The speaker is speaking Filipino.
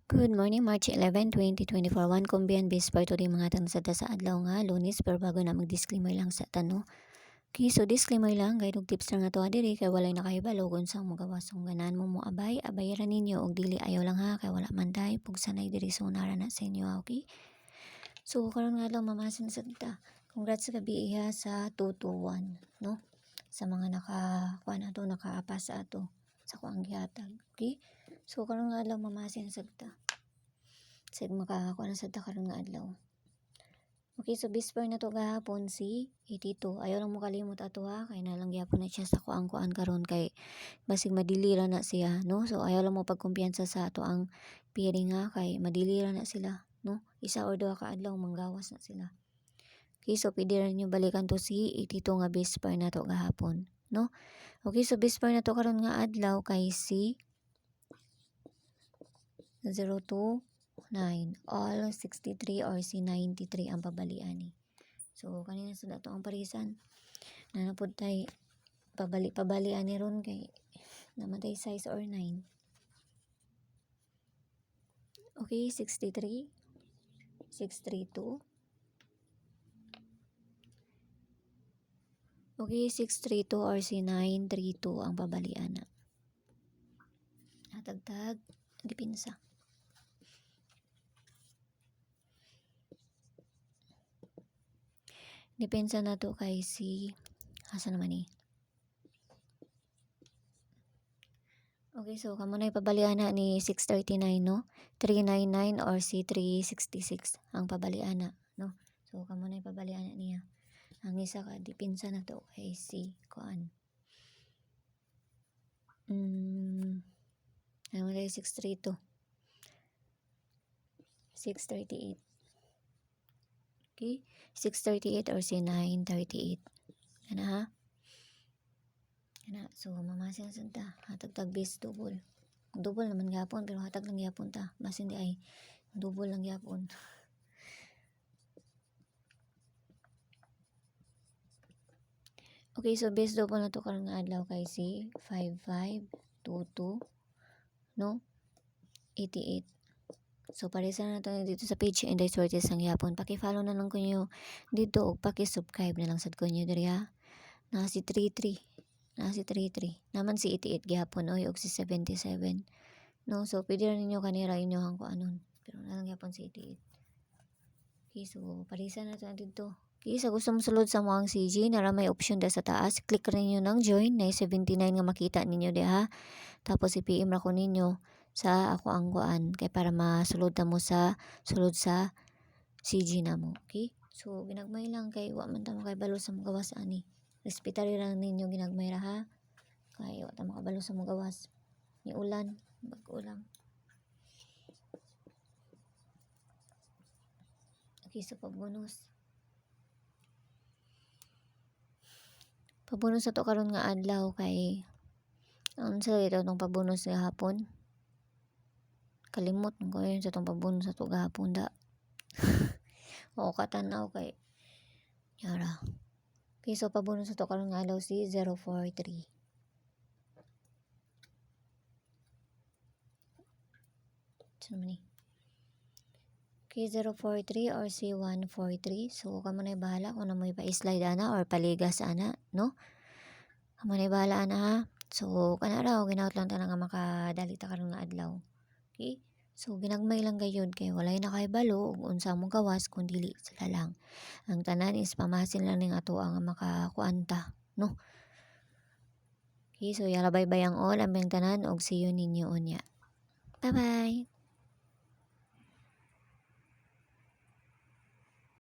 Good morning, March 11, 2024. One kumbiyan Bisper today mga tanong sa adlaw nga Lunes, pero bago na mag-disclaimer lang sa tanong. Okay, so disclaimer lang, guide og tips lang na to diri kay walay nakahibalo kung sa mo gawasong ganan mo abayaran ninyo og dili ayaw lang ha kay wala man day pugsanay diri so nara na sa inyo, okay? So karon nga lang mamasin sa ta. Congrats sa gabi iha sa 221, no? Sa mga nakaapa sa ato sa kuang gihatag, okay? So karon nga lang mamasin sa ta. Sig makakuha na sa ta karon nga adlaw. Okay, so Bisper na to gahapon si 82. Ayaw lang mo kalimot ato ha, kay nalang gyapon na siya sa kuan karon kay basig madilira na siya, no? So ayaw lang mo pagkumpiyansa sa ato ang piring ha, kay madilira na sila, no? Isa or duha ka adlaw manggawas na sila. Okay, so pwede rin nyo balikan to si 82 nga Bisper na to gahapon, no? Okay, so Bisper na to karon nga adlaw kay si 029 all 63 or si 93 ang pabalian ni. So kanina sa dato ang parisan nanapod tay pabalian ni ron kay namatay size or 9. Okay, 63 632. Okay, 632 or si 932 ang pabalian na. Natagtag dipinsa. Depensa na to kay si asa naman ni. Okay, so kamo na ipabalian na ni 639, no? 399 or si 366 ang pabalian na, no? So kamo na ipabalian na niya. Ang isa ka depensa na to kay si kuan. Ano kay 632. 638. Okay? 638 or si 938. Ano ha? Ano, so mamasin sa ta. Hatag base double. Double naman gyapon pero hatag lang gyapon ta. Mas hindi ay double lang gyapon. Okay, so base double na to karon nga adlaw kay si 5522, no? 88. So parisa na to dito sa page Inday Sortes ang yapon. Paki-follow na lang kunyo dito og paki-subscribe na lang sad kunyo diri ha. Na si 33. Naman si 88 gihapon oy og si 77. No, so pwede ra ninyo kanira inyo hang kuanon. Pero nalang gihapon si 88. Okay, so parisa na to dito. Okay, sa gusto mo sulod sa mo ang CG, nara may option da sa taas. Click rin nyo ng join. Na 79 nga makita ninyo di ha. Tapos i-PM ra ko ninyo sa ako ang kuan kay para masulod na mo sa sulod sa CG na mo. Okay? So ginagmay lang kay wa man ta makabalo sa magawas ani. Respetari lang ninyo ginagmay ra ha. Kay wa ta makabalo sa magawas. Ni ulan, bag-o lang. Okay, so pabonus. Pabonus na to karon nga adlaw kay unsa ito tong pabonus nga hapon. Kalimot ko yun sa tong pabonus sa to gahapon da. O katanaw kay yara. Okay, so pabonus sa to karon nga adlaw si 043. So many. Okay, 043 or si 143. So kamo na bahala kung na mo ipa-slide ana or paligas ana, no? Kamo na bahala ana ha. So kana raw ginaot lang ta nga makadali ta karon nga adlaw. Okay? So ginagmay lang gayud kay walay nakahibalo ug unsa mong gawas kun dili sila lang. Ang tanan is pamasin lang ning ato ang makakuanta, no? Okay, so yala bye-bye ang all, ambeng tanan og see you ninyo unya. Bye-bye.